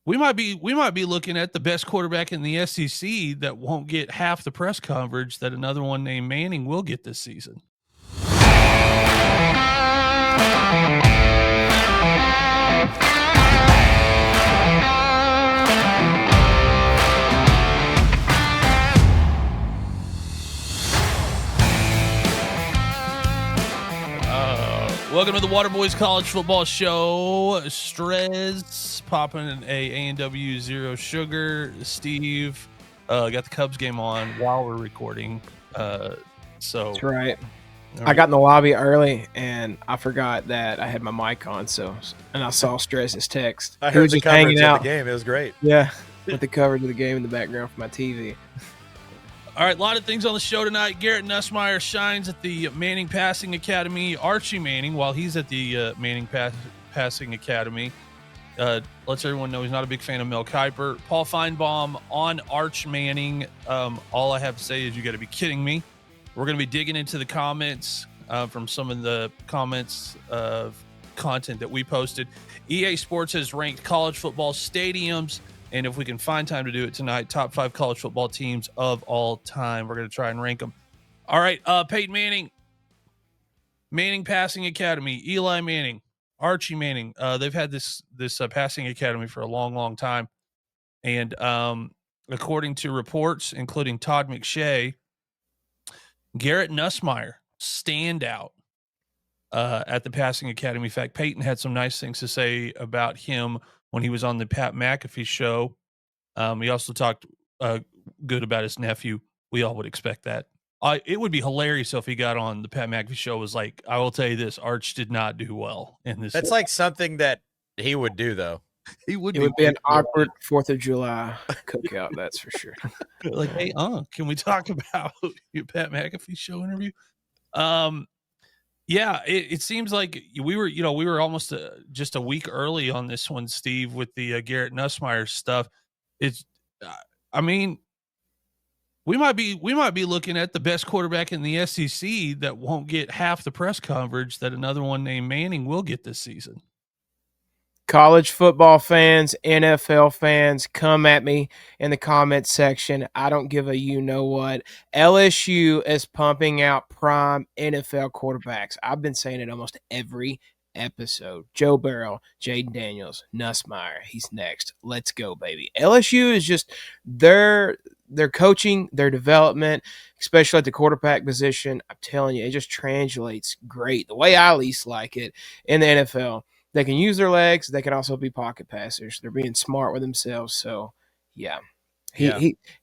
we might be looking at the best quarterback in the SEC that won't get half the press coverage that another one named Manning will get this season. Welcome to the Waterboys College Football Show. Strez popping an A&W Zero Sugar. Steve got the Cubs game on while we're recording. So that's right. I got in the lobby early and I forgot that I had my mic on. And I saw Strez's text. I heard the coverage of the game. It was great. Yeah, with the coverage of the game in the background for my TV. All right, a lot of things on the show tonight. Garrett Nusmire shines at the Manning Passing Academy. Archie Manning, while he's at the Manning Passing Academy, lets everyone know he's not a big fan of Mel Kiper. Paul Finebaum on Arch Manning. All I have to say is you got to be kidding me. We're going to be digging into the comments from some of the comments of content that we posted. EA Sports has ranked college football stadiums, and if we can find time to do it tonight, top 5 college football teams of all time. We're going to try and rank them. All right, Peyton Manning, Manning Passing Academy, Eli Manning, Archie Manning. They've had this passing academy for a long, long time. And according to reports, including Todd McShay, Garrett Nussmeier, standout at the passing academy. In fact, Peyton had some nice things to say about him when he was on the Pat McAfee show. He also talked good about his nephew. We all would expect that. It would be hilarious if he got on the Pat McAfee show. Was like, I will tell you this: Arch did not do well in this. That's like something that he would do, though. It would be an awkward 4th of July cookout. That's for sure. Like, hey, can we talk about your Pat McAfee show interview? Yeah, it seems like we were almost just a week early on this one, Steve, with the Garrett Nusmire stuff. It's, I mean, we might be looking at the best quarterback in the SEC that won't get half the press coverage that another one named Manning will get this season. College football fans, NFL fans, come at me in the comments section. I don't give a you-know-what. LSU is pumping out prime NFL quarterbacks. I've been saying it almost every episode. Joe Burrow, Jaden Daniels, Nussmeier. He's next. Let's go, baby. LSU is just their coaching, their development, especially at the quarterback position. I'm telling you, it just translates great. The way I least like it in the NFL. They can use their legs. They can also be pocket passers. They're being smart with themselves. So, yeah.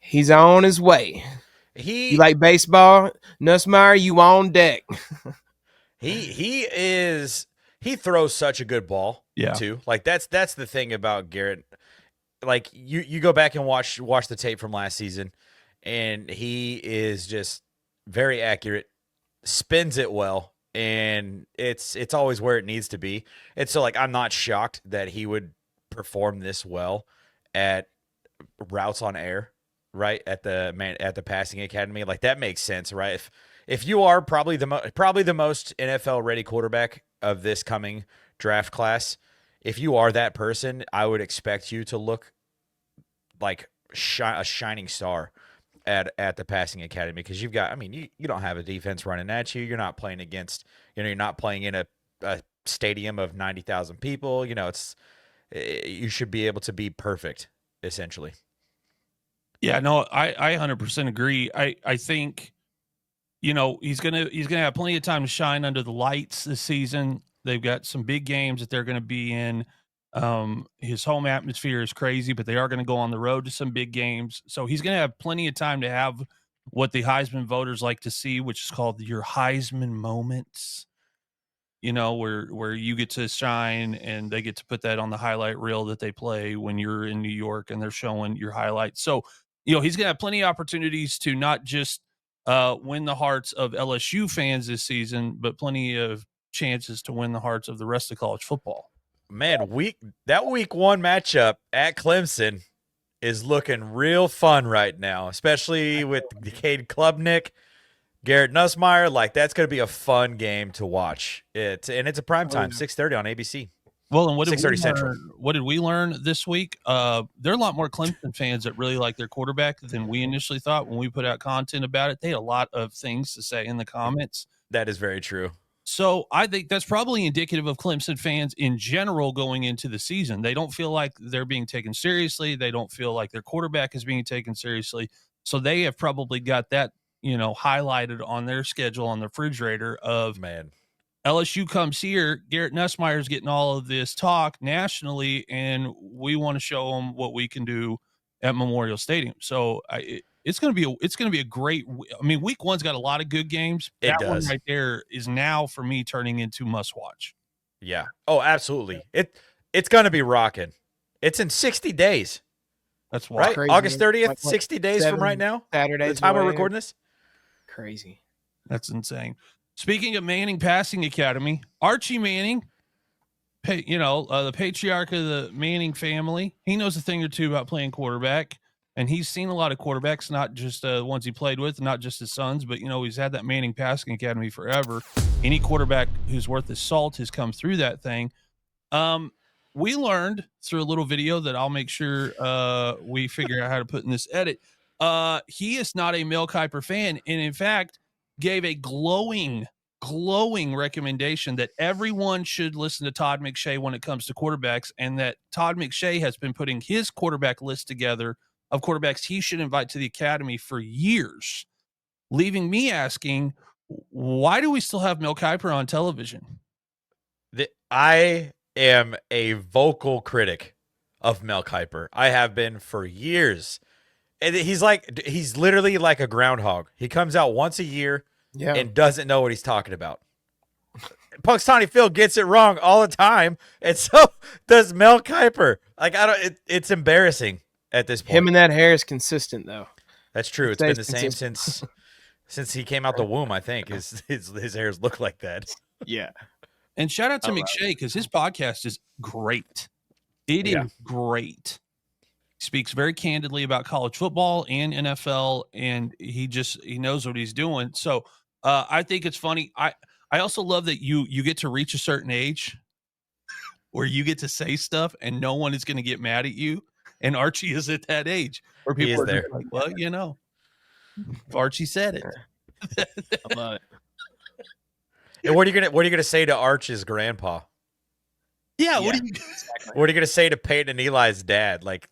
He's on his way. You like baseball? Nussmeier, you on deck. He throws such a good ball, too. Like, that's the thing about Garrett. Like, you go back and watch the tape from last season, and he is just very accurate, spins it well. And it's always where it needs to be. And so, like, I'm not shocked that he would perform this well at routes on air, right? At the passing academy. Like, that makes sense, right? If you are probably the most NFL ready quarterback of this coming draft class, if you are that person, I would expect you to look like a shining star at the passing academy, because you've got, I mean, you don't have a defense running at you. You're not playing against, you're not playing in a stadium of 90,000 people. You should be able to be perfect, essentially. Yeah, no, I 100% agree. I think, he's gonna have plenty of time to shine under the lights this season. They've got some big games that they're going to be in. His home atmosphere is crazy, but they are going to go on the road to some big games. So he's going to have plenty of time to have what the Heisman voters like to see, which is called your Heisman moments, where you get to shine and they get to put that on the highlight reel that they play when you're in New York and they're showing your highlights. So, he's going to have plenty of opportunities to not just win the hearts of LSU fans this season, but plenty of chances to win the hearts of the rest of college football. Man, that week 1 matchup at Clemson is looking real fun right now, especially with Cade Klubnik, Garrett Nusmire. Like, that's going to be a fun game to watch. It's a primetime, 6:30 on ABC. Well, and what did 6:30 Central. What did we learn this week? There are a lot more Clemson fans that really like their quarterback than we initially thought when we put out content about it. They had a lot of things to say in the comments. That is very true. So I think that's probably indicative of Clemson fans in general going into the season. They don't feel like they're being taken seriously. They don't feel like their quarterback is being taken seriously. So they have probably got that, highlighted on their schedule on the refrigerator of, man, LSU comes here, Garrett Nusmire is getting all of this talk nationally, and we want to show them what we can do at Memorial Stadium. So it's going to be a great. I mean, week one's got a lot of good games. It that does. One right there is now for me turning into must watch. Yeah. Oh, absolutely. It's going to be rocking. It's in 60 days. That's right. Crazy. August 30th, 60 days from right now. Saturday. The time we're recording this. Crazy. That's insane. Speaking of Manning Passing Academy, Archie Manning, the patriarch of the Manning family, he knows a thing or two about playing quarterback, and he's seen a lot of quarterbacks, not just the ones he played with, not just his sons, but, he's had that Manning Passing Academy forever. Any quarterback who's worth his salt has come through that thing. We learned through a little video that I'll make sure we figure out how to put in this edit. He is not a Mel Kiper fan, and in fact, gave a glowing recommendation that everyone should listen to Todd McShay when it comes to quarterbacks, and that Todd McShay has been putting his quarterback list together of quarterbacks he should invite to the academy for years, leaving me asking, why do we still have Mel Kiper on television? I am a vocal critic of Mel Kiper. I have been for years. And he's literally like a groundhog. He comes out once a year and doesn't know what he's talking about. Punxsutawney Phil gets it wrong all the time, and so does Mel Kiper. Like it's embarrassing at this point. Him and that hair is consistent though. That's true. It's been the same since he came out the womb. I think his hairs look like that. Yeah. And shout out to McShay because his podcast is great. It is great. Speaks very candidly about college football and NFL, and he knows what he's doing. So I think it's funny. I also love that you get to reach a certain age where you get to say stuff and no one is going to get mad at you. And Archie is at that age where people are there. Like, well, Archie said it. I love it. And what are you gonna say to Arch's grandpa? Yeah, what are you gonna say to Peyton and Eli's dad? Like,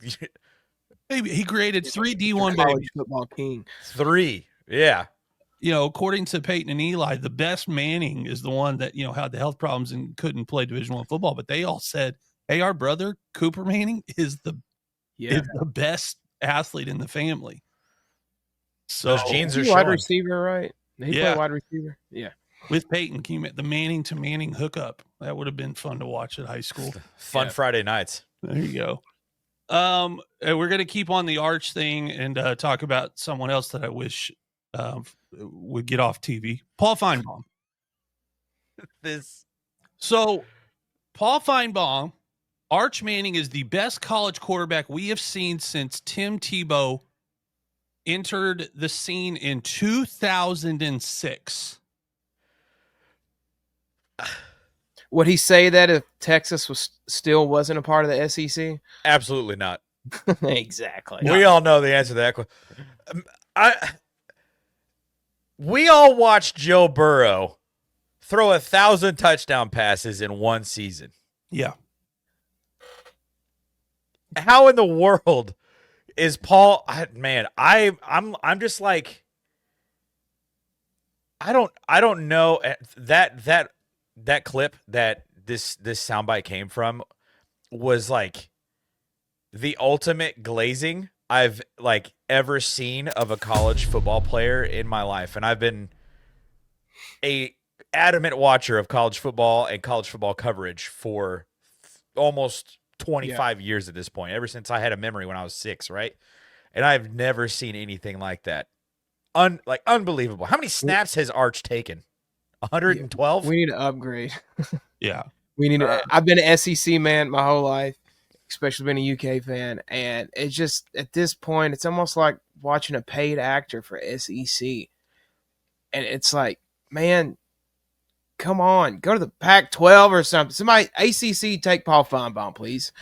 maybe he created 3 D1 college football king. 3, yeah. According to Peyton and Eli, the best Manning is the one that had the health problems and couldn't play Division I football. But they all said, "Hey, our brother Cooper Manning is the best athlete in the family." So those genes are wide receiver, right? He played wide receiver. Yeah. With Peyton, the Manning to Manning hookup. That would have been fun to watch at high school. Fun Friday nights. There you go. We're going to keep on the Arch thing and talk about someone else that I wish would get off TV. Paul Finebaum. So, Paul Finebaum, Arch Manning is the best college quarterback we have seen since Tim Tebow entered the scene in 2006. Would he say that if Texas wasn't a part of the SEC? Absolutely not. Exactly. We all know the answer to that. We all watched Joe Burrow throw 1,000 touchdown passes in one season. Yeah. How in the world is Paul? I'm just like, I don't know that clip that this soundbite came from was like the ultimate glazing I've ever seen of a college football player in my life. And I've been a adamant watcher of college football and college football coverage for almost 25 years at this point, ever since I had a memory when I was 6, right? And I've never seen anything like that. Unbelievable. How many snaps has Arch taken? 112? We need to upgrade. Yeah. We need to. I've been an SEC man my whole life, especially been a UK fan. And it's just, at this point, it's almost like watching a paid actor for SEC. And it's like, man, come on, go to the Pac-12 or something. Somebody, ACC, take Paul Finebaum, please.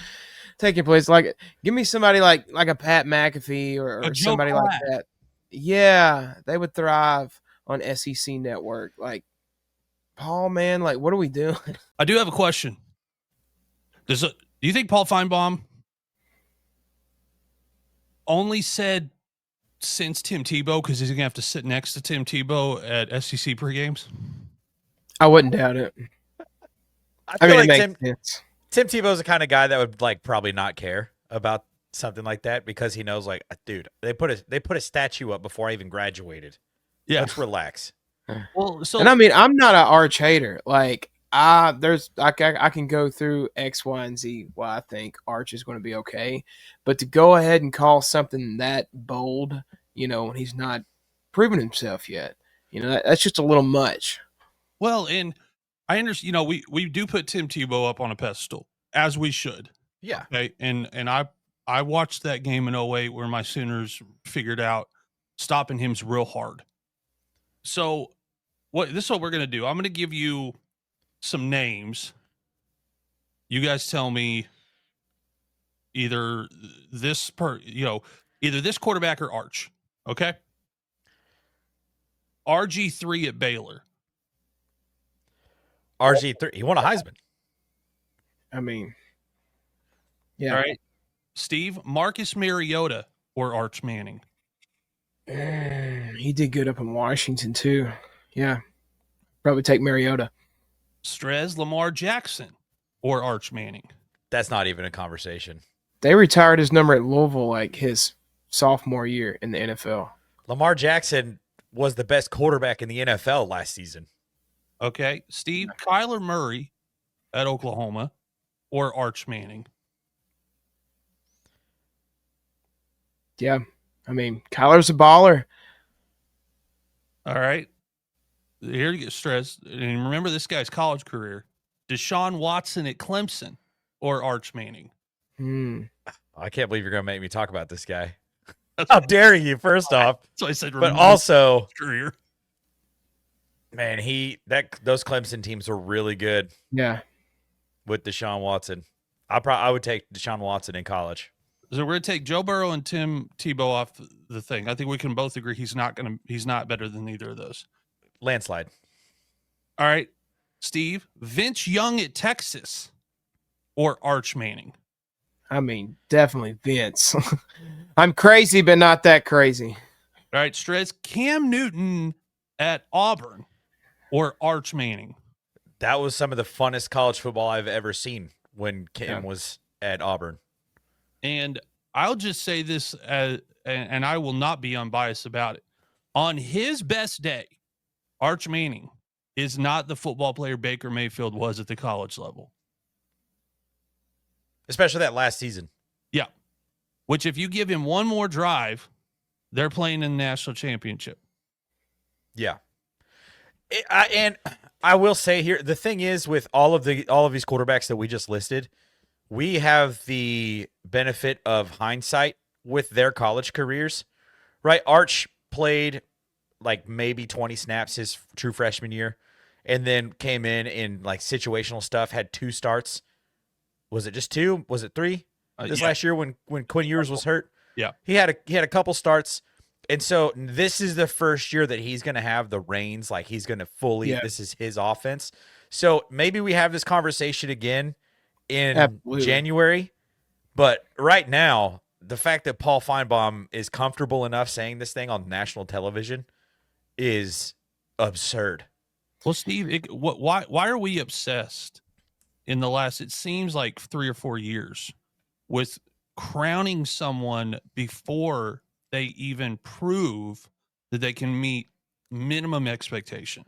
Take your place. Like, give me somebody like a Pat McAfee or somebody like that. Yeah, they would thrive on SEC Network. Like, Paul, man, like, what are we doing? I do have a question. Do you think Paul Finebaum only said since Tim Tebow because he's going to have to sit next to Tim Tebow at SEC pregames? I wouldn't doubt it. I mean, like Tim Tebow's the kind of guy that would like probably not care about something like that because he knows, like, dude, they put a statue up before I even graduated. Yeah, let's relax. Well, and I mean, I'm not an Arch hater. Like, I can go through X, Y, and Z why I think Arch is going to be okay, but to go ahead and call something that bold, when he's not proven himself yet, that's just a little much. Well, and I understand, we do put Tim Tebow up on a pedestal, as we should. Yeah. Okay. And I watched that game in 08 where my Sooners figured out stopping him's real hard. So this is what we're going to do. I'm going to give you some names. You guys tell me either this quarterback or Arch. Okay. RG3 at Baylor. RG3, he won a Heisman. I mean, yeah. All right. Steve, Marcus Mariota or Arch Manning? He did good up in Washington, too. Yeah. Probably take Mariota. Strez, Lamar Jackson or Arch Manning? That's not even a conversation. They retired his number at Louisville like his sophomore year in the NFL. Lamar Jackson was the best quarterback in the NFL last season. Okay. Steve, Kyler Murray at Oklahoma or Arch Manning? Yeah. I mean, Kyler's a baller. All right. Here you get Stress. And remember this guy's college career. Deshaun Watson at Clemson or Arch Manning? I can't believe you're going to make me talk about this guy. How dare you, first off. So I said, but also, career. Man, those Clemson teams were really good. Yeah. With Deshaun Watson. I would take Deshaun Watson in college. So we're going to take Joe Burrow and Tim Tebow off the thing. I think we can both agree he's not better than either of those. Landslide. All right. Steve, Vince Young at Texas or Arch Manning? I mean, definitely Vince. I'm crazy, but not that crazy. All right, Strez, Cam Newton at Auburn or Arch Manning? That was some of the funnest college football I've ever seen when Cam was at Auburn. And I'll just say this, and I will not be unbiased about it. On his best day, Arch Manning is not the football player Baker Mayfield was at the college level. Especially that last season. Yeah. Which if you give him one more drive, they're playing in the national championship. Yeah. And I will say here, the thing is with all of these quarterbacks that we just listed, we have the benefit of hindsight with their college careers, right? Arch played like maybe 20 snaps his true freshman year and then came in like situational stuff, had 2 starts. Was it just 2? Was it 3? Last year when Quinn Ewers was hurt? Yeah. He had a couple starts. And so this is the first year that he's going to have the reins. Like he's going to this is his offense. So maybe we have this conversation again in January. But right now, the fact that Paul Finebaum is comfortable enough saying this thing on national television is absurd. Well, Steve, why are we obsessed in the last, it seems like 3 or 4 years, with crowning someone before they even prove that they can meet minimum expectation?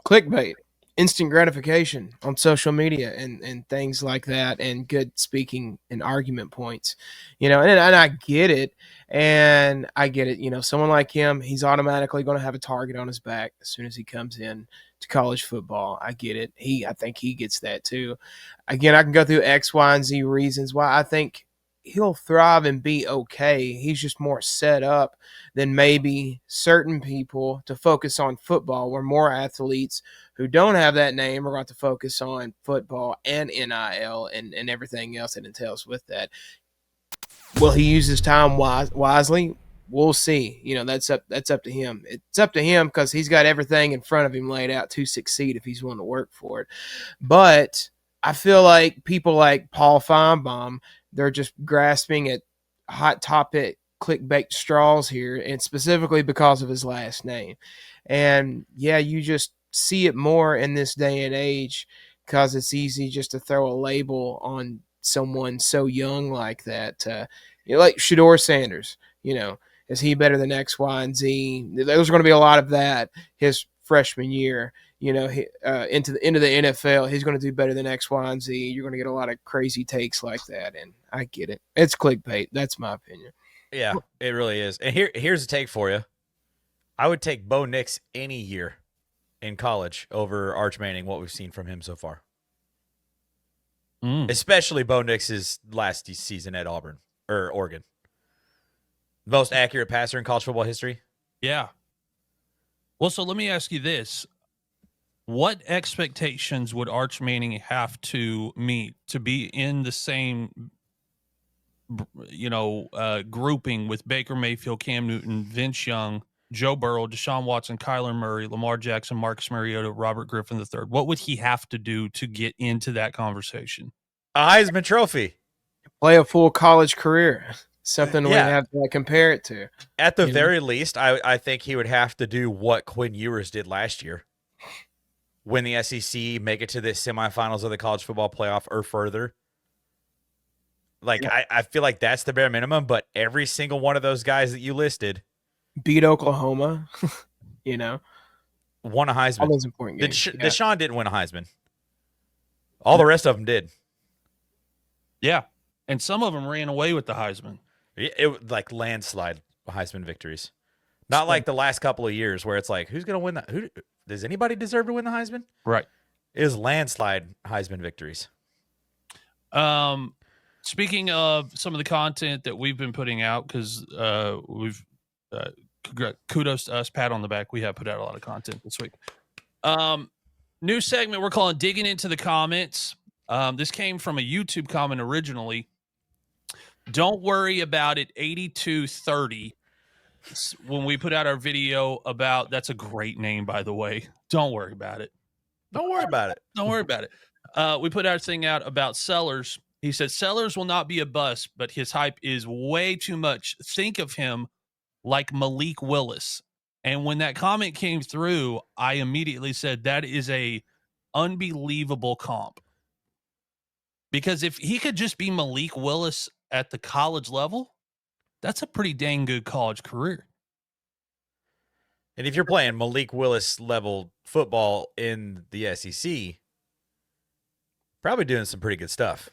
Clickbait, instant gratification on social media and things like that, and good speaking and argument points, and I get it. And I get it. Someone like him, he's automatically going to have a target on his back as soon as he comes in to college football. I get it. I think he gets that too. Again, I can go through X, Y, and Z reasons why I think he'll thrive and be okay. He's just more set up than maybe certain people to focus on football, where more athletes who don't have that name are going to focus on football and NIL and everything else that entails with that. Will he use his time wisely? We'll see. That's up to him. It's up to him because he's got everything in front of him laid out to succeed if he's willing to work for it. But I feel like people like Paul Finebaum, they're just grasping at hot topic clickbait straws here, and specifically because of his last name. And yeah, you just see it more in this day and age because it's easy just to throw a label on someone so young like that. Like Shedeur Sanders, is he better than X, Y, and Z? There's going to be a lot of that his freshman year. Into the NFL, he's going to do better than X, Y, and Z. You're going to get a lot of crazy takes like that, and I get it. It's clickbait. That's my opinion. Yeah, it really is. And here's a take for you. I would take Bo Nix any year in college over Arch Manning, what we've seen from him so far. Especially Bo Nix's last season at Auburn or Oregon. Most accurate passer in college football history. Yeah. Well, so let me ask you this. What expectations would Arch Manning have to meet to be in the same, grouping with Baker Mayfield, Cam Newton, Vince Young, Joe Burrow, Deshaun Watson, Kyler Murray, Lamar Jackson, Marcus Mariota, Robert Griffin III? What would he have to do to get into that conversation? A Heisman Trophy. Play a full college career. Something we have to compare it to. At the very least, I think he would have to do what Quinn Ewers did last year. Win the SEC, make it to the semifinals of the college football playoff or further. I feel like that's the bare minimum, but every single one of those guys that you listed beat Oklahoma, won a Heisman. All those important games. Deshaun didn't win a Heisman. All the rest of them did. Yeah, and some of them ran away with the Heisman. It like landslide Heisman victories. Not like the last couple of years where it's like, who's going to win that? Who does anybody deserve to win the Heisman? Right. It was landslide Heisman victories. Speaking of some of the content that we've been putting out, because we've kudos to us, pat on the back. We have put out a lot of content this week. New segment we're calling Digging Into the Comments. This came from a YouTube comment originally. Don't worry about it, 8230. When we put out our video about, that's a great name, by the way. Don't worry about it. Don't worry about it. Don't worry about it. We put our thing out about Sellers. He said, Sellers will not be a bust, but his hype is way too much. Think of him like Malik Willis. And when that comment came through, I immediately said that is a unbelievable comp. Because if he could just be Malik Willis at the college level, that's a pretty dang good college career. And if you're playing Malik Willis level football in the SEC, probably doing some pretty good stuff.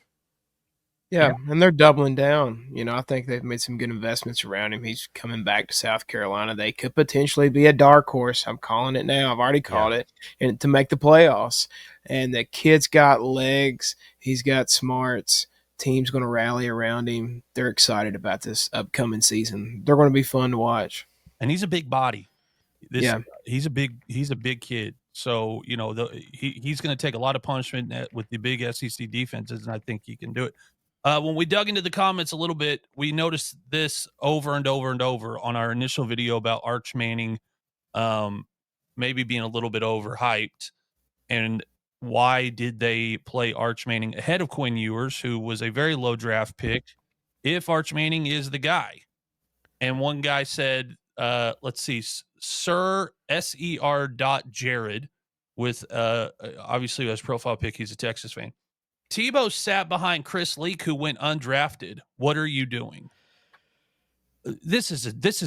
Yeah, and they're doubling down. I think they've made some good investments around him. He's coming back to South Carolina. They could potentially be a dark horse. I'm calling it now. I've already called it, and to make the playoffs. And the kid's got legs. He's got smarts. Team's going to rally around him. They're excited about this upcoming season. They're going to be fun to watch. And he's a big body. He's a big kid. So, he's going to take a lot of punishment with the big SEC defenses, and I think he can do it. When we dug into the comments a little bit, we noticed this over and over and over on our initial video about Arch Manning maybe being a little bit overhyped. And why did they play Arch Manning ahead of Quinn Ewers, who was a very low draft pick, if Arch Manning is the guy? And one guy said, let's see, Sir SER. Jared with obviously his profile pic, he's a Texas fan. Tebow sat behind Chris Leak, who went undrafted. What are you doing? This is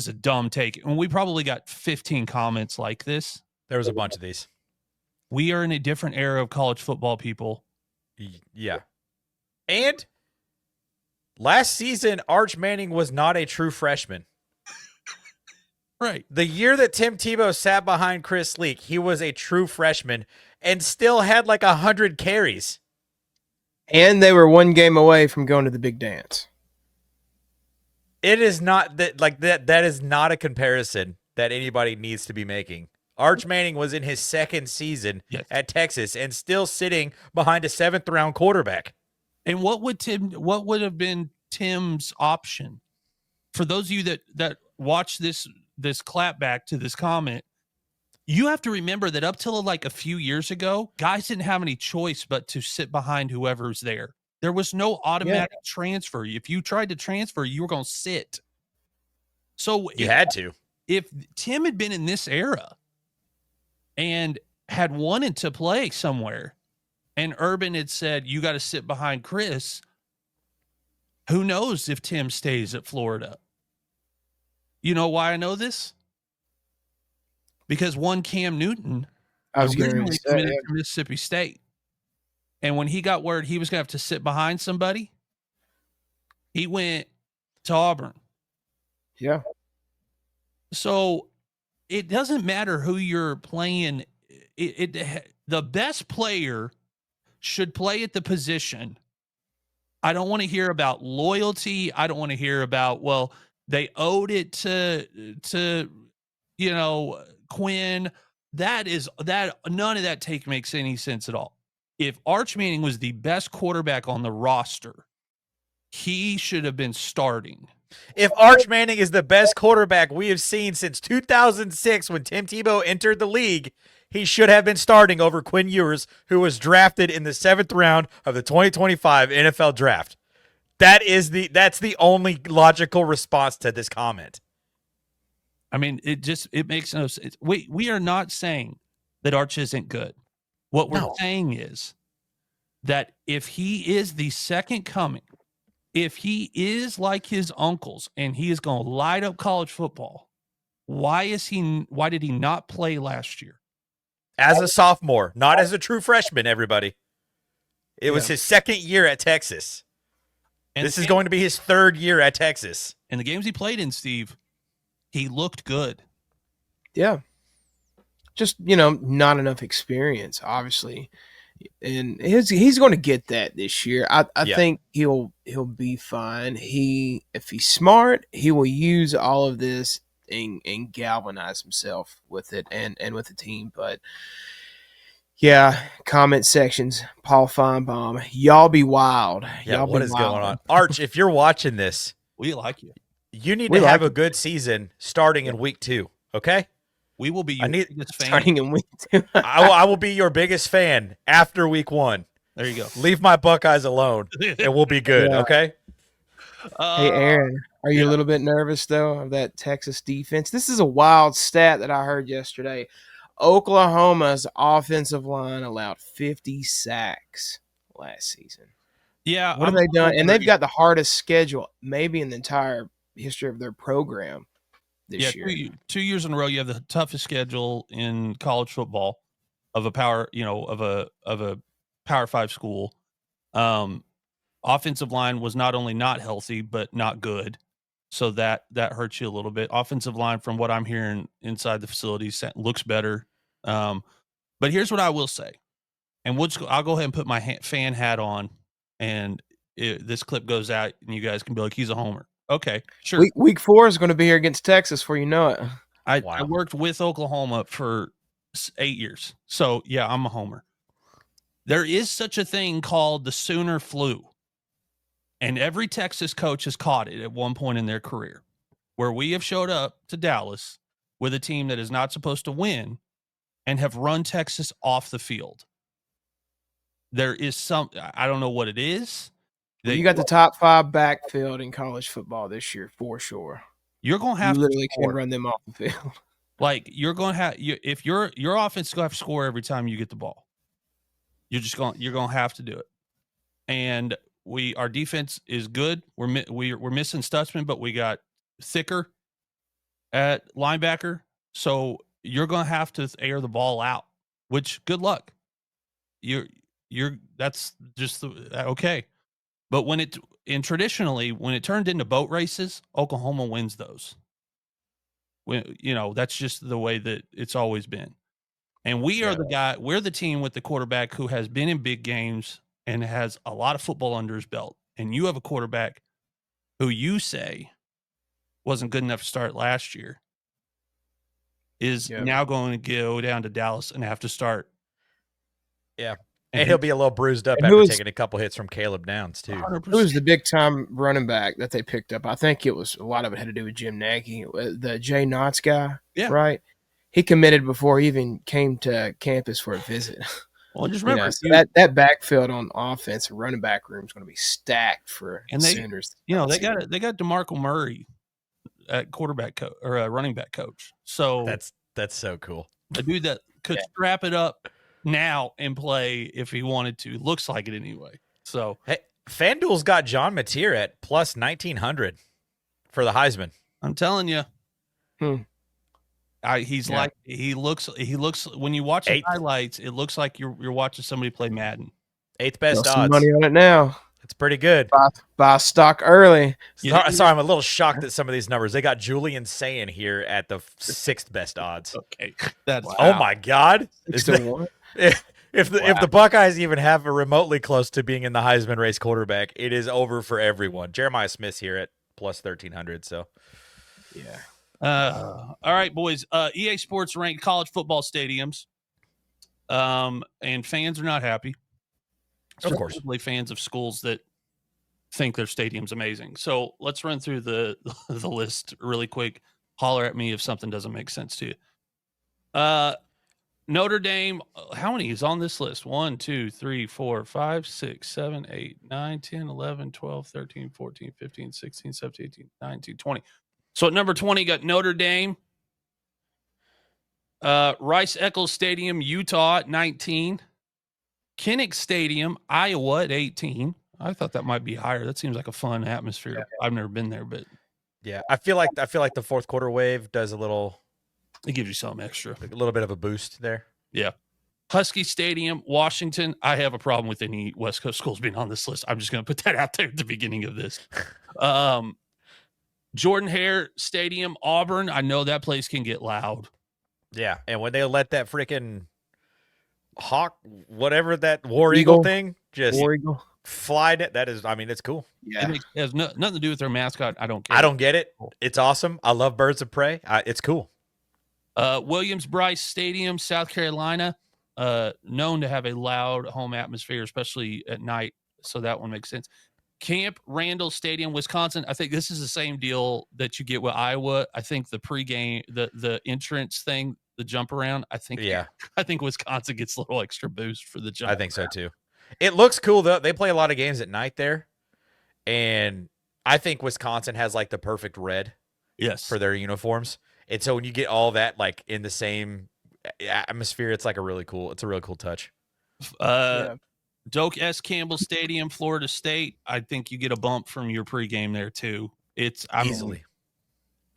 a dumb take, and we probably got 15 comments like this. There was a bunch of these. We are in a different era of college football, people. Yeah. And last season, Arch Manning was not a true freshman. Right. The year that Tim Tebow sat behind Chris Leak, he was a true freshman and still had like 100 carries. And they were one game away from going to the big dance. It is not that like that. That is not a comparison that anybody needs to be making. Arch Manning was in his second season at Texas and still sitting behind a 7th-round quarterback. And what would have been Tim's option? For those of you that watch this clapback to this comment, you have to remember that up till like a few years ago, guys didn't have any choice but to sit behind whoever's there. There was no automatic transfer. If you tried to transfer, you were going to sit. So you had to. If Tim had been in this era and had wanted to play somewhere, and Urban had said, you got to sit behind Chris, who knows if Tim stays at Florida? You know why I know this? Because one Cam Newton originally committed to Mississippi State. And when he got word he was going to have to sit behind somebody, he went to Auburn. Yeah. So it doesn't matter who you're playing. The best player should play at the position. I don't want to hear about loyalty. I don't want to hear about, well, they owed it to Quinn. None of that take makes any sense at all. If Arch Manning was the best quarterback on the roster, he should have been starting. If Arch Manning is the best quarterback we have seen since 2006 when Tim Tebow entered the league, he should have been starting over Quinn Ewers, who was drafted in the 7th round of the 2025 NFL draft. That's the only logical response to this comment. I mean, it makes no sense. We are not saying that Arch isn't good. What we're saying is that if he is the second coming, if he is like his uncles and he is going to light up college football, why did he not play last year? As a sophomore, not as a true freshman, everybody. It was his second year at Texas. And this is going to be his 3rd year at Texas. And the games he played in, Steve, he looked good. Yeah. Just, not enough experience, obviously. And he's going to get that this year. I think he'll be fine. If he's smart, he will use all of this and galvanize himself with it and with the team. But yeah, comment sections, Paul Finebaum, y'all be wild. Yeah, what is going on? Arch, if you're watching this, we like you. You need to have a good season starting in week 2, okay? We will be your biggest fan. Starting in week 2. I will be your biggest fan after week 1. There you go. Leave my Buckeyes alone, and we'll be good, okay? Hey, Aaron, are you a little bit nervous, though, of that Texas defense? This is a wild stat that I heard yesterday. Oklahoma's offensive line allowed 50 sacks last season. Yeah. What have they done? And they've got the hardest schedule maybe in the entire history of their program this year. 2 years in a row, you have the toughest schedule in college football of a power, of a Power 5 school. Offensive line was not only not healthy, but not good. So that hurts you a little bit. Offensive line, from what I'm hearing inside the facilities, looks better. But here's what I will say. And I'll go ahead and put my fan hat on, and this clip goes out, and you guys can be like, he's a homer. Okay, sure. Week 4 is going to be here against Texas before you know it. I worked with Oklahoma for 8 years. So, yeah, I'm a homer. There is such a thing called the Sooner flu. And every Texas coach has caught it at one point in their career, where we have showed up to Dallas with a team that is not supposed to win and have run Texas off the field. There is I don't know what it is. You got the top 5 backfield in college football this year for sure. You're going to have literally can run them off the field. Like, you're going to have if your offense is going to have to score every time you get the ball. You're going to have to do it. And our defense is good. We're missing Stutzman, but we got thicker at linebacker. So you're going to have to air the ball out, which good luck. That's just okay. But traditionally, when it turned into boat races, Oklahoma wins those. That's just the way that it's always been. And we're the team with the quarterback who has been in big games and has a lot of football under his belt. And you have a quarterback who you say wasn't good enough to start last year, is now going to go down to Dallas and have to start. Yeah. And he'll be a little bruised up after taking a couple hits from Caleb Downs, too. 100%. Who was the big-time running back that they picked up? I think it was a lot of it had to do with Jim Nagy, the Jay Knotts guy, right? He committed before he even came to campus for a visit. Well, just remember that backfield on offense, running back room is going to be stacked for Sooners. They got DeMarco Murray at quarterback or running back coach. So that's so cool. A dude that could strap it up now and play if he wanted to. Looks like it anyway. So hey, FanDuel's got John Mateer at plus 1,900 for the Heisman. I'm telling you. He looks when you watch the highlights, it looks like you're watching somebody play Madden. 8th best odds. Some money on it now. It's pretty good. Buy stock early. Sorry, I'm a little shocked at some of these numbers. They got Julian Sayin here at the 6th best odds. Okay, that's oh my god. If the Buckeyes even have a remotely close to being in the Heisman race quarterback, it is over for everyone. Jeremiah Smith's here at plus 1,300. So yeah. All right, boys. EA Sports ranked college football stadiums, and fans are not happy. Of course, fans of schools that think their stadium's amazing. So let's run through the list really quick. Holler at me if something doesn't make sense to you. Notre Dame. How many is on this list? 1, 2, 3, 4, 5, 6, 7, 8, 9, 10, 11, 12, 13, 14, 15, 16, 17, 18, 19, 20. So at number 20, got Notre Dame. Rice-Eccles Stadium, Utah at 19. Kinnick Stadium, Iowa at 18. I thought that might be higher. That seems like a fun atmosphere. Yeah. I've never been there, but yeah, I feel like the fourth quarter wave does a little. It gives you something extra, a little bit of a boost there. Yeah. Husky Stadium, Washington. I have a problem with any West Coast schools being on this list. I'm just going to put that out there at the beginning of this. Jordan-Hare Stadium, Auburn. I know that place can get loud. Yeah, and when they let that freaking hawk, whatever that War Eagle thing, just fly it. That is, I mean, it's cool. Yeah, it has nothing to do with their mascot. I don't care. I don't get it. It's awesome. I love birds of prey. It's cool. Williams-Brice Stadium, South Carolina, known to have a loud home atmosphere, especially at night. So that one makes sense. Camp Randall Stadium, Wisconsin. I think this is the same deal that you get with Iowa. I think the pregame, the entrance thing, the jump around. I think Wisconsin gets a little extra boost for the jump. I think so too. It looks cool though. They play a lot of games at night there, and I think Wisconsin has like the perfect red, for their uniforms. And so when you get all that like in the same atmosphere, it's like a really cool touch. Doak S. Campbell Stadium, Florida State. I think you get a bump from your pregame there too. It's easily.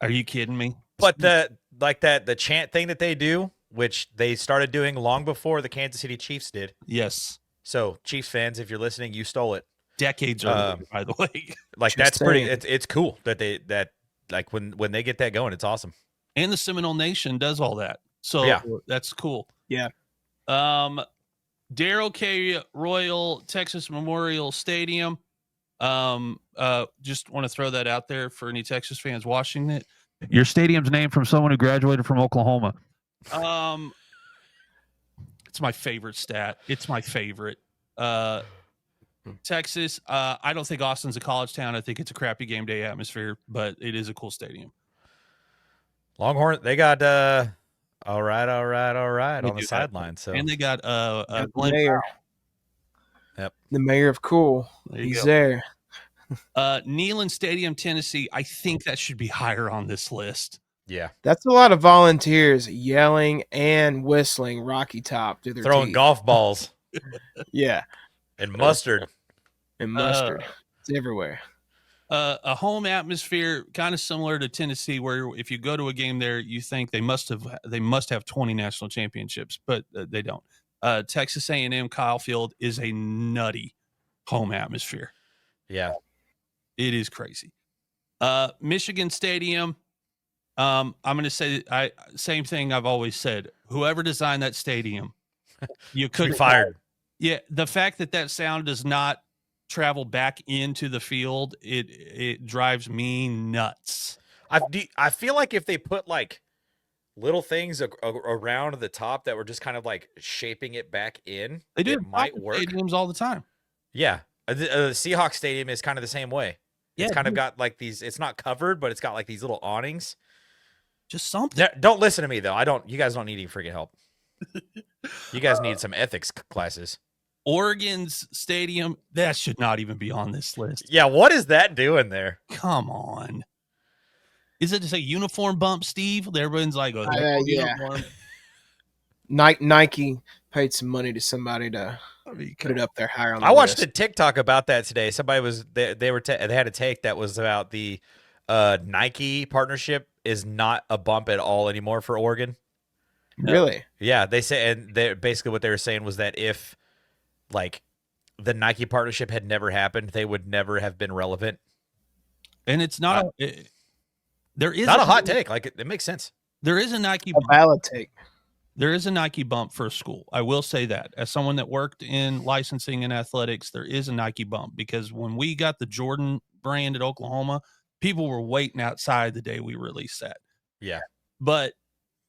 Are you kidding me? But the chant thing that they do, which they started doing long before the Kansas City Chiefs did. Yes. So Chiefs fans, if you're listening, you stole it. Decades earlier, by the way. Like that's pretty. It's cool that like when they get that going, it's awesome. And the Seminole Nation does all that. So that's cool. Yeah. Darrell K. Royal Texas Memorial Stadium. Just want to throw that out there for any Texas fans watching it. Your stadium's named from someone who graduated from Oklahoma. It's my favorite stat. It's my favorite. Texas. I don't think Austin's a college town. I think it's a crappy game day atmosphere, but it is a cool stadium. Longhorn, they got all right on the sideline. So and they got the Glenn mayor. Yep. The mayor of cool. He's there. Neyland Stadium, Tennessee. I think that should be higher on this list. Yeah. That's a lot of volunteers yelling and whistling Rocky Top through their throwing teeth. golf balls. Yeah. And mustard. It's everywhere. A home atmosphere kind of similar to Tennessee, where if you go to a game there, you think they must have 20 national championships, but they don't. Texas A&M Kyle Field is a nutty home atmosphere. Yeah, it is crazy. Michigan Stadium. I'm going to say same thing I've always said. Whoever designed that stadium, you could be fired. Yeah, the fact that sound does not travel back into the field, it drives me nuts. I feel like if they put like little things around the top that were just kind of like shaping it back in, They do it might work. Stadiums all the time. Yeah, the Seahawks stadium is kind of the same way. It's kind of got like these. It's not covered, but it's got like these little awnings. Just something. Don't listen to me though. You guys don't need any freaking help. You guys need some ethics classes. Oregon's stadium, that should not even be on this list. Yeah, what is that doing there? Come on. Is it just a uniform bump, Steve? Everyone's like, uniform. Nike paid some money to somebody to put it up there higher on the list. Watched a TikTok about that today. Somebody was they had a take that was about the Nike partnership is not a bump at all anymore for Oregon. No. Really? Yeah, they say, and basically what they were saying was that if like the Nike partnership had never happened, they would never have been relevant. And it's not there is not a hot take. Like it makes sense. There is a Nike valid take. There is a Nike bump for a school. I will say that as someone that worked in licensing and athletics, there is a Nike bump because when we got the Jordan brand at Oklahoma, people were waiting outside the day we released that. Yeah. But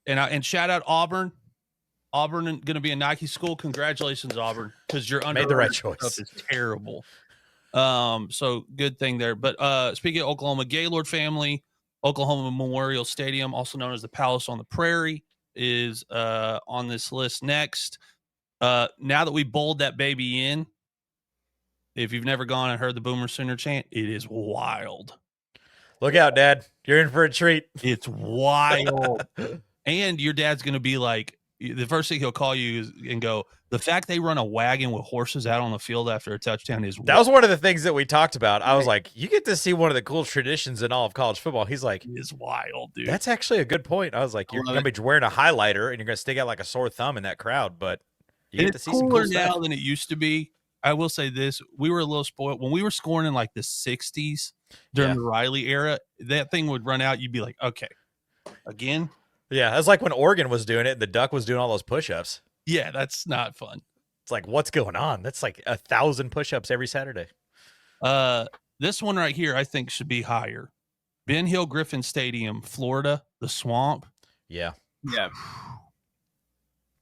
and shout out Auburn. Auburn going to be a Nike school. Congratulations, Auburn, because you're made the right choice. Stuff is terrible. So good thing there. But speaking of Oklahoma, Gaylord family, Oklahoma Memorial Stadium, also known as the Palace on the Prairie, is on this list next. Now that we bowled that baby in, if you've never gone and heard the Boomer Sooner chant, it is wild. Look out, Dad. You're in for a treat. It's wild. And your dad's going to be like, the first thing he'll call you is and go, the fact they run a wagon with horses out on the field after a touchdown is that was one of the things that we talked about. I was like, you get to see one of the cool traditions in all of college football. He's like, it's wild, dude. That's actually a good point. I was like, you're going to be wearing a highlighter and you're going to stick out like a sore thumb in that crowd, but you get to see some cool now stuff. Than it used to be. I will say this. We were a little spoiled. When we were scoring in like the 60s during the Riley era, that thing would run out. You'd be like, okay, again. Yeah, that's like when Oregon was doing it and the Duck was doing all those push-ups. Yeah, that's not fun. It's like, what's going on? That's like 1,000 push-ups every Saturday. This one right here, I think, should be higher. Ben Hill Griffin Stadium, Florida, the Swamp. Yeah. Yeah.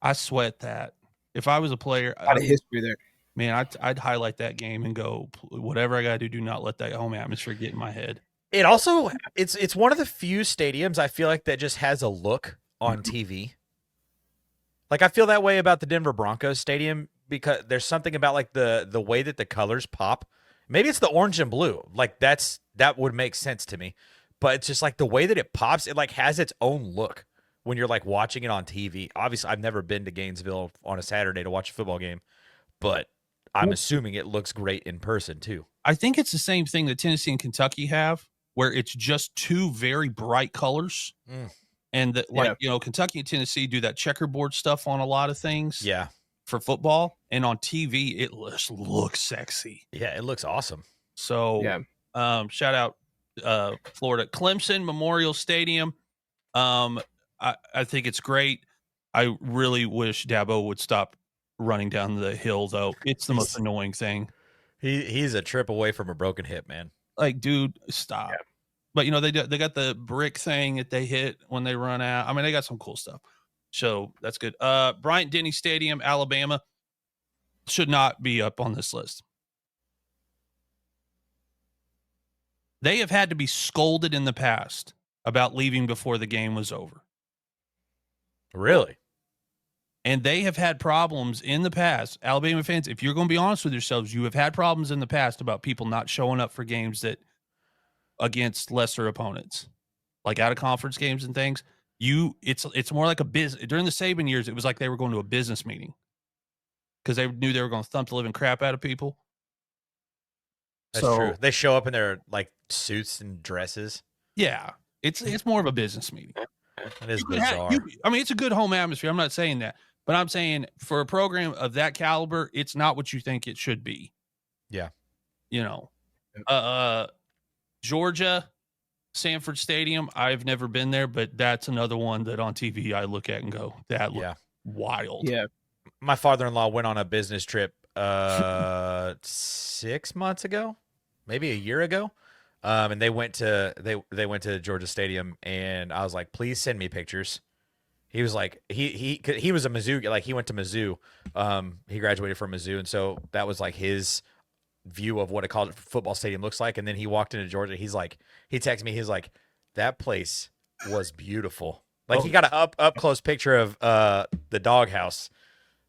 I sweat that. If I was a player, a lot of history there. Man, I'd highlight that game and go, whatever I got to do not let that home atmosphere get in my head. It also, it's one of the few stadiums I feel like that just has a look on TV. Like I feel that way about the Denver Broncos stadium because there's something about like the way that the colors pop. Maybe it's the orange and blue. Like that would make sense to me. But it's just like the way that it pops, it like has its own look when you're like watching it on TV. Obviously, I've never been to Gainesville on a Saturday to watch a football game, but I'm assuming it looks great in person too. I think it's the same thing that Tennessee and Kentucky have, where it's just two very bright colors. And that, Kentucky and Tennessee do that checkerboard stuff on a lot of things. Yeah. For football. And on TV, it just looks sexy. Yeah, it looks awesome. So, shout out Florida. Clemson Memorial Stadium. I think it's great. I really wish Tebow would stop running down the hill, though. It's the most annoying thing. He's a trip away from a broken hip, man. Like, dude, stop. Yeah. But, they got the brick thing that they hit when they run out. I mean, they got some cool stuff. So that's good. Bryant-Denny Stadium, Alabama, should not be up on this list. They have had to be scolded in the past about leaving before the game was over. Really? And they have had problems in the past. Alabama fans, if you're going to be honest with yourselves, you have had problems in the past about people not showing up for games that against lesser opponents, like out of conference games and things. It's more like a business. During the Saban years, it was like they were going to a business meeting because they knew they were going to thump the living crap out of people. That's true. They show up in their like suits and dresses. Yeah, it's more of a business meeting. It is bizarre. It's a good home atmosphere. I'm not saying that, but I'm saying for a program of that caliber, it's not what you think it should be. Yeah. Georgia, Sanford Stadium. I've never been there, but that's another one that on TV I look at and go, that looks wild. Yeah. My father-in-law went on a business trip 6 months ago, maybe a year ago. And they went to Georgia Stadium, and I was like, please send me pictures. He was like, he was a Mizzou, like he went to Mizzou. He graduated from Mizzou, and so that was like his view of what a college football stadium looks like. And then he walked into Georgia. He texted me. He's like, that place was beautiful. Like he got an up close picture of the doghouse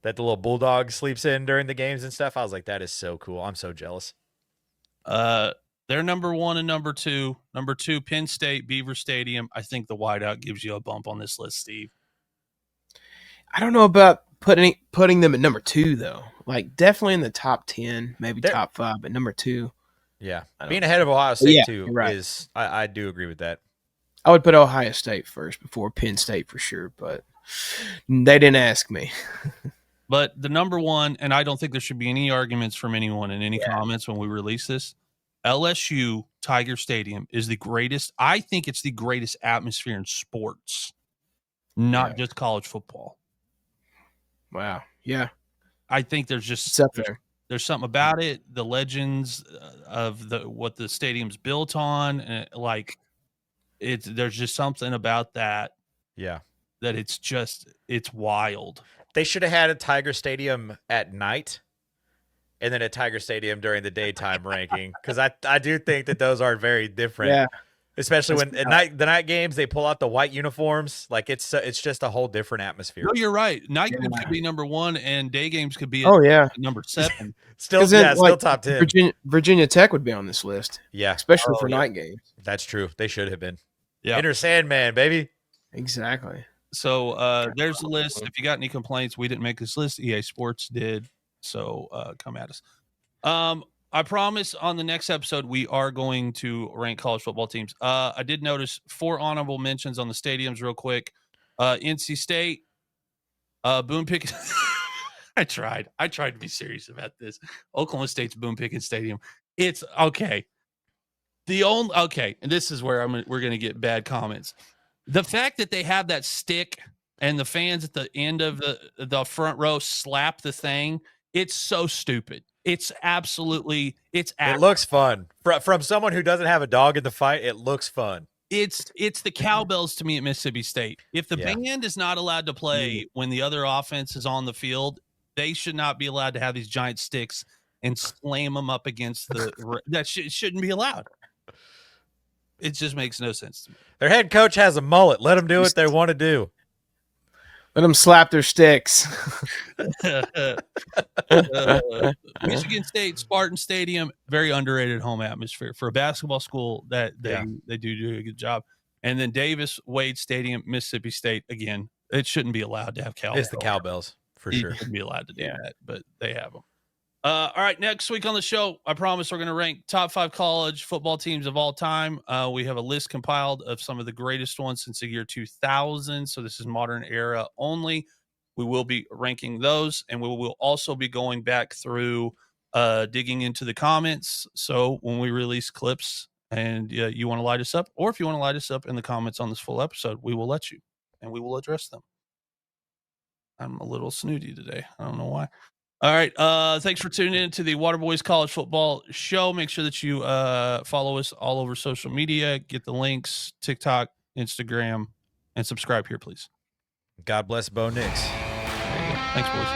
that the little bulldog sleeps in during the games and stuff. I was like, that is so cool. I'm so jealous. They're number 1 and number 2. Number 2, Penn State, Beaver Stadium. I think the whiteout gives you a bump on this list, Steve. I don't know about putting them at number 2 though. Like definitely in the top 10, maybe top 5, but number 2. Yeah, being ahead of Ohio State too right. is I do agree with that. I would put Ohio State first before Penn State for sure, but they didn't ask me. But the number 1, and I don't think there should be any arguments from anyone in any comments when we release this, LSU Tiger Stadium is the greatest. I think it's the greatest atmosphere in sports, not just college football. Wow. Yeah. I think there's just there's something about it. The legends of what the stadium's built on, like there's just something about that. Yeah. That it's wild. They should have had a Tiger Stadium at night and then a Tiger Stadium during the daytime ranking, because I do think that those are very different. Yeah. Especially when the night games, they pull out the white uniforms. Like it's just a whole different atmosphere. No, you're right. Night games could be number 1 and day games could be number 7. Still top 10. Virginia Tech would be on this list. Yeah. Especially for night games. That's true. They should have been. Yeah. Enter Sandman, baby. Exactly. So there's the list. If you got any complaints, we didn't make this list. EA Sports did. So come at us. I promise on the next episode, we are going to rank college football teams. I did notice 4 honorable mentions on the stadiums real quick. NC State, Boone Pickens. I tried to be serious about this. Oklahoma State's Boone Pickens Stadium. It's okay. And this is where we're going to get bad comments. The fact that they have that stick and the fans at the end of the front row slap the thing, it's so stupid. It looks fun. From someone who doesn't have a dog in the fight, it looks fun. It's the cowbells to me at Mississippi State. If the band is not allowed to play when the other offense is on the field, they should not be allowed to have these giant sticks and slam them up against that shouldn't be allowed. It just makes no sense to me. Their head coach has a mullet. Let them do what they want to do. Let them slap their sticks. Michigan State, Spartan Stadium, very underrated home atmosphere for a basketball school. That they do a good job. And then Davis Wade Stadium, Mississippi State. Again, it shouldn't be allowed to have cowbells. It's the cowbells for sure. Shouldn't be allowed to do that, but they have them. All right, next week on the show, I promise we're going to rank top 5 college football teams of all time. We have a list compiled of some of the greatest ones since the year 2000. So this is modern era only. We will be ranking those, and we will also be going back through digging into the comments. So when we release clips and you want to light us up, or if you want to light us up in the comments on this full episode, we will let you, and we will address them. I'm a little snooty today. I don't know why. All right. Thanks for tuning in to the Waterboys College Football Show. Make sure that you follow us all over social media. Get the links, TikTok, Instagram, and subscribe here, please. God bless Bo Nix. Thanks, boys.